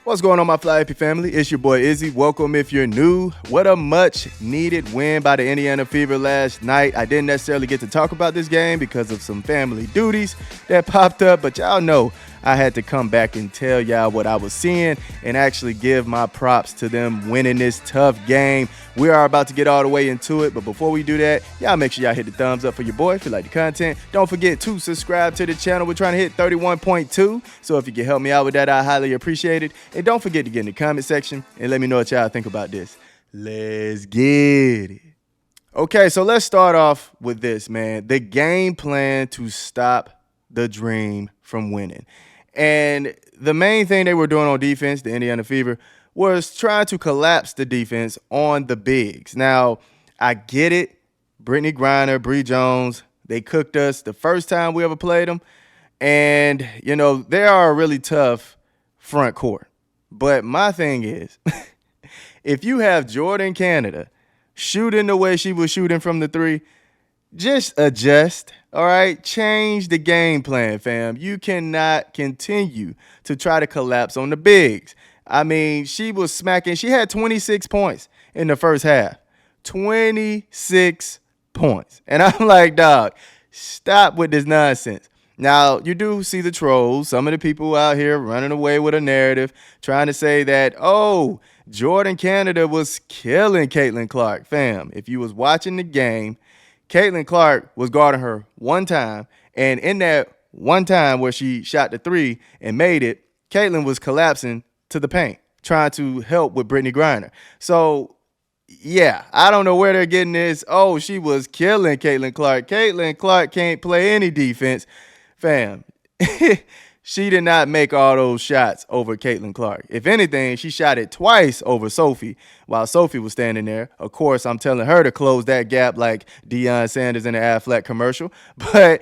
What's going on, my Fly Happy family? It's your boy Izzy. Welcome if you're new. What a much needed win by the Indiana Fever last night. I didn't necessarily get to talk about this game because of some family duties that popped up, but y'all know I had to come back and tell y'all what I was seeing and actually give my props to them winning this tough game. We are about to get all the way into it, but before we do that, y'all make sure y'all hit the thumbs up for your boy if you like the content. Don't forget to subscribe to the channel. We're trying to hit 31.2, so if you can help me out with that, I highly appreciate it. And don't forget to get in the comment section and let me know what y'all think about this. Let's get it. Okay, so let's start off with this, man. The game plan to stop the dream from winning. And the main thing they were doing on defense, the Indiana Fever, was trying to collapse the defense on the bigs. Now, I get it. Brittany Griner, Bree Jones, they cooked us the first time we ever played them. And, you know, they are a really tough front court. But my thing is, if you have Jordan Canada shooting the way she was shooting from the three, just adjust, all right? Change the game plan, fam. You cannot continue to try to collapse on the bigs. I mean, she was smacking. She had 26 points in the first half. 26 points. And I'm like, dog, stop with this nonsense. Now, you do see the trolls, some of the people out here running away with a narrative, trying to say that, oh, Jordan Canada was killing Caitlin Clark. Fam, if you was watching the game, Caitlin Clark was guarding her one time, and in that one time where she shot the three and made it, Caitlin was collapsing to the paint, trying to help with Brittany Griner. So, yeah, I don't know where they're getting this. Oh, she was killing Caitlin Clark. Caitlin Clark can't play any defense. Fam, she did not make all those shots over Caitlin Clark. If anything, she shot it twice over Sophie while Sophie was standing there. Of course, I'm telling her to close that gap like Deion Sanders in the Affleck commercial. But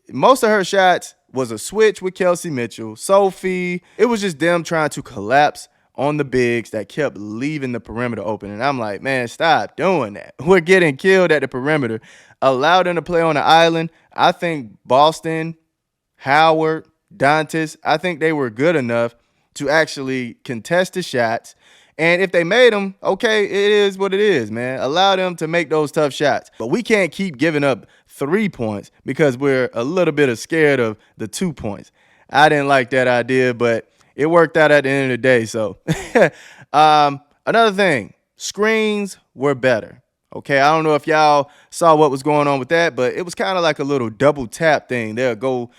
most of her shots was a switch with Kelsey Mitchell, Sophie. It was just them trying to collapse on the bigs that kept leaving the perimeter open. And I'm like, man, stop doing that. We're getting killed at the perimeter. Allow them to play on the island. I think Boston, Howard, Dantas, I think they were good enough to actually contest the shots. And if they made them, okay, it is what it is, man. Allow them to make those tough shots. But we can't keep giving up 3 points because we're a little bit scared of the 2 points. I didn't like that idea, but it worked out at the end of the day. So another thing, screens were better. Okay, I don't know if y'all saw what was going on with that, but it was kind of like a little double tap thing. They'll go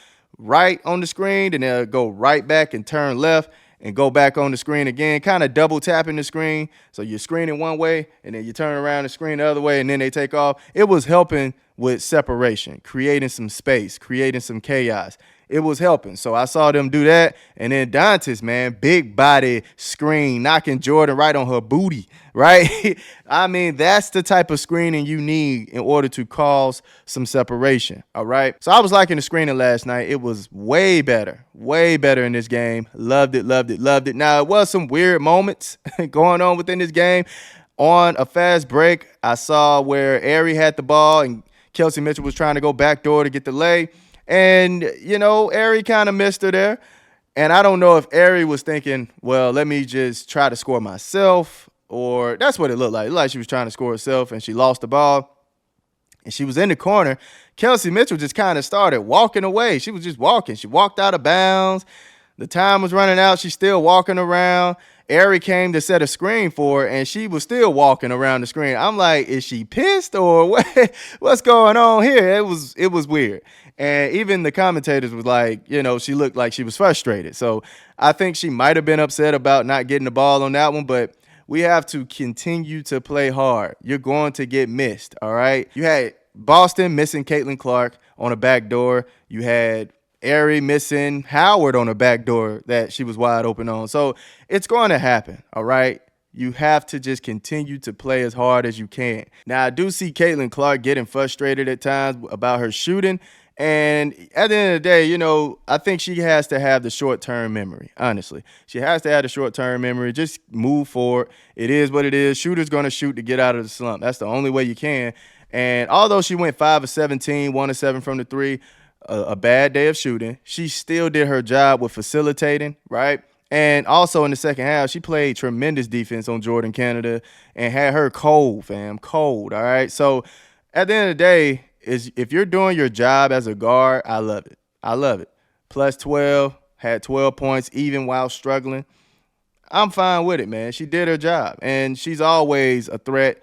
right on the screen, then they'll go right back and turn left and go back on the screen again, kind of double tapping the screen. So you're screening one way, and then you turn around and screen the other way, and then they take off. It was helping with separation, creating some space, creating some chaos. It was helping. So I saw them do that. And then Dantas, man, big body screen, knocking Jordan right on her booty, right? I mean, that's the type of screening you need in order to cause some separation, all right? So I was liking the screening last night. It was way better in this game. Loved it, loved it, loved it. Now, it was some weird moments going on within this game. On a fast break, I saw where Ari had the ball and Kelsey Mitchell was trying to go backdoor to get the lay. And, you know, Ari kind of missed her there. And I don't know if Ari was thinking, well, let me just try to score myself, or that's what it looked like. It looked like she was trying to score herself and she lost the ball. And she was in the corner. Kelsey Mitchell just kind of started walking away. She was just walking. She walked out of bounds. The time was running out. She's still walking around. Ari came to set a screen for her, and she was still walking around the screen. I'm like, is she pissed or what? What's going on here? It was weird. And even the commentators was like, you know, she looked like she was frustrated. So I think she might have been upset about not getting the ball on that one, but we have to continue to play hard. You're going to get missed, all right? You had Boston missing Caitlin Clark on a backdoor. You had Ari missing Howard on a backdoor that she was wide open on. So it's going to happen, all right? You have to just continue to play as hard as you can. Now, I do see Caitlin Clark getting frustrated at times about her shooting. And at the end of the day, you know, I think she has to have the short-term memory, honestly. She has to have the short-term memory. Just move forward. It is what it is. Shooter's going to shoot to get out of the slump. That's the only way you can. And although she went 5 of 17, 1 of 7 from the three, a bad day of shooting, she still did her job with facilitating, right? And also in the second half, she played tremendous defense on Jordan Canada and had her cold, fam, cold. All right. So at the end of the day, is if you're doing your job as a guard, I love it. I love it. Plus 12, had 12 points even while struggling. I'm fine with it, man. She did her job, and she's always a threat,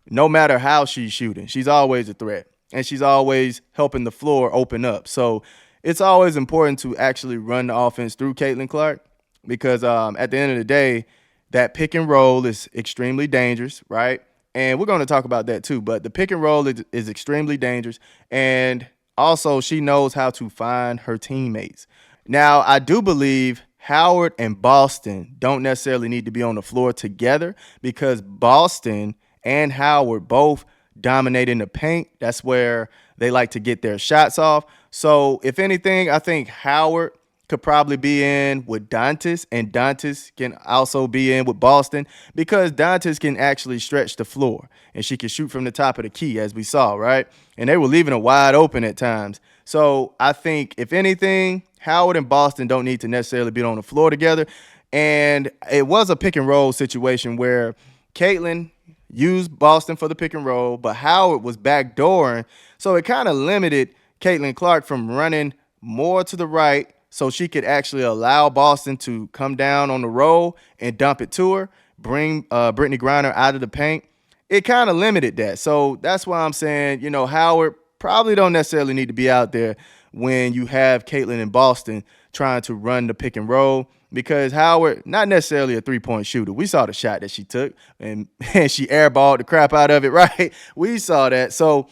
no matter how she's shooting. She's always a threat, and she's always helping the floor open up. So it's always important to actually run the offense through Caitlin Clark because at the end of the day, that pick and roll is extremely dangerous, right? And we're going to talk about that too. But the pick and roll is extremely dangerous, and also she knows how to find her teammates. Now, I do believe Howard and Boston don't necessarily need to be on the floor together because Boston and Howard both dominate in the paint. That's where they like to get their shots off. So, if anything, I think Howard could probably be in with Dantas, and Dantas can also be in with Boston because Dantas can actually stretch the floor and she can shoot from the top of the key, as we saw, right? And they were leaving it wide open at times. So I think, if anything, Howard and Boston don't need to necessarily be on the floor together. And it was a pick and roll situation where Caitlin used Boston for the pick and roll, but Howard was backdooring. So it kind of limited Caitlin Clark from running more to the right so she could actually allow Boston to come down on the roll and dump it to her, bring Brittany Griner out of the paint. It kind of limited that. So that's why I'm saying, Howard probably don't necessarily need to be out there when you have Caitlin and Boston trying to run the pick and roll because Howard, not necessarily a three-point shooter. We saw the shot that she took, and she airballed the crap out of it, right? We saw that. So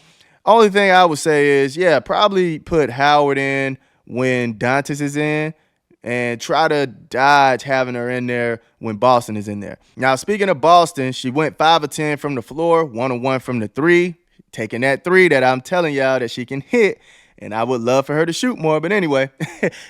only thing I would say is, yeah, probably put Howard in when Dantas is in and try to dodge having her in there when Boston is in there. Now, speaking of Boston, she went 5 of 10 from the floor, 1 of 1 from the three, taking that three that I'm telling y'all that she can hit, and I would love for her to shoot more. But anyway,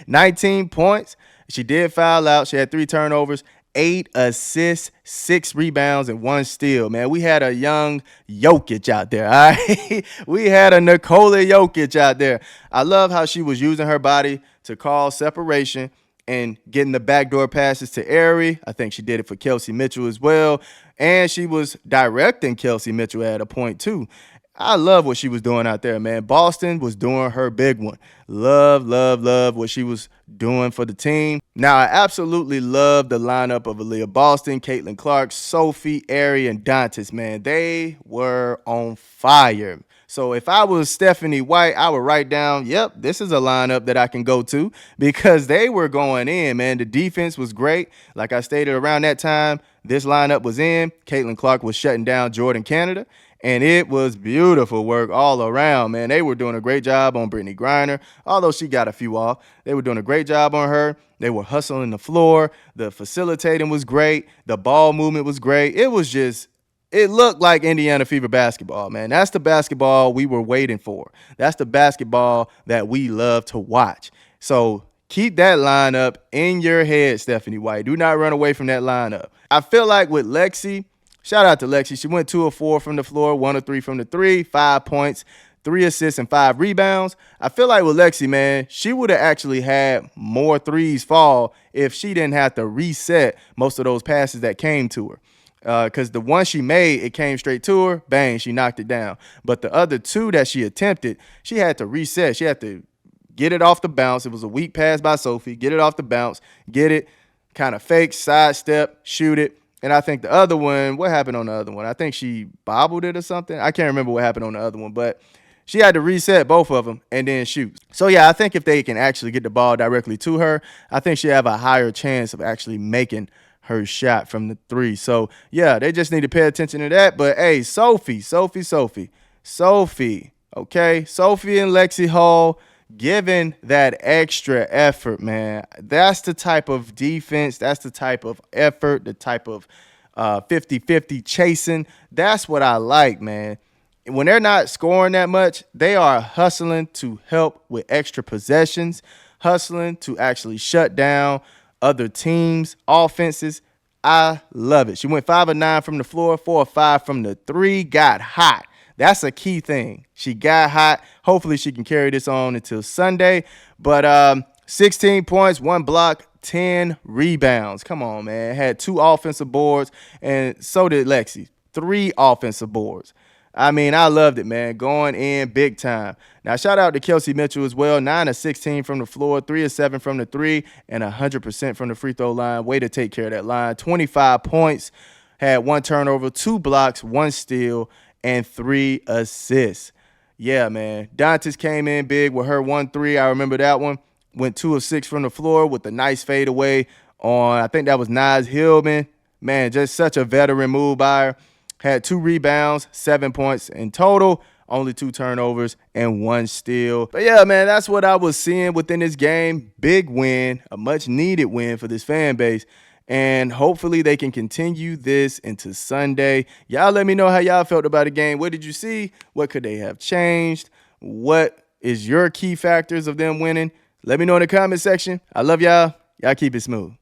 19 points. She did foul out. She had 3 turnovers, 8 assists, 6 rebounds, and 1 steal. Man, we had a young Jokic out there, all right? We had a Nikola Jokic out there. I love how she was using her body to cause separation and getting the backdoor passes to Aerie. I think she did it for Kelsey Mitchell as well. And she was directing Kelsey Mitchell at a point too. I love what she was doing out there, man. Boston was doing her big one. Love, love, love what she was doing for the team. Now, I absolutely love the lineup of Aaliyah Boston, Caitlin Clark, Sophie, Aerie, and Dantas, man. They were on fire. So if I was Stephanie White, I would write down, yep, this is a lineup that I can go to because they were going in, man. The defense was great. Like I stated, around that time, this lineup was in. Caitlin Clark was shutting down Jordan Canada. And it was beautiful work all around, man. They were doing a great job on Brittany Griner, although she got a few off. They were doing a great job on her. They were hustling the floor. The facilitating was great. The ball movement was great. It looked like Indiana Fever basketball, man. That's the basketball we were waiting for. That's the basketball that we love to watch. So keep that lineup in your head, Stephanie White. Do not run away from that lineup. I feel like with Lexi, shout out to Lexi. She went 2 of 4 from the floor, 1 of 3 from the three, 5 points, 3 assists, and 5 rebounds. I feel like with Lexi, man, she would have actually had more threes fall if she didn't have to reset most of those passes that came to her. Because the one she made, it came straight to her, bang, she knocked it down. But the other 2 that she attempted, she had to reset. She had to get it off the bounce. It was a weak pass by Sophie. Get it off the bounce, get it, kind of fake, sidestep, shoot it. And I think the other one, what happened on the other one? I think she bobbled it or something. I can't remember what happened on the other one, but she had to reset both of them and then shoot. So, yeah, I think if they can actually get the ball directly to her, I think she'll have a higher chance of actually making her shot from the three. So, yeah, they just need to pay attention to that. But, hey, Sophie, okay? Sophie and Lexi Hall giving that extra effort, man. That's the type of defense. That's the type of effort, the type of 50-50 chasing. That's what I like, man. When they're not scoring that much, they are hustling to help with extra possessions, hustling to actually shut down other teams' offenses. I love it. She went 5 of 9 from the floor, 4 of 5 from the three, got hot. That's a key thing. She got hot. Hopefully she can carry this on until Sunday. But 16 points, 1 block, 10 rebounds. Come on, man. Had 2 offensive boards, and so did Lexi. 3 offensive boards. I mean, I loved it, man. Going in big time. Now, shout out to Kelsey Mitchell as well. 9 of 16 from the floor, 3 of 7 from the 3, and 100% from the free throw line. Way to take care of that line. 25 points, had 1 turnover, 2 blocks, 1 steal, and 3 assists. Yeah, man. Dantas came in big with her 1-3. I remember that one. Went 2 of 6 from the floor with a nice fadeaway on, I think that was Naz Hillman. Man, just such a veteran move by her. Had 2 rebounds, 7 points in total, only 2 turnovers, and 1 steal. But yeah, man, that's what I was seeing within this game. Big win, a much-needed win for this fan base. And hopefully they can continue this into Sunday. Y'all let me know how y'all felt about the game. What did you see? What could they have changed? What is your key factors of them winning? Let me know in the comment section. I love y'all. Y'all keep it smooth.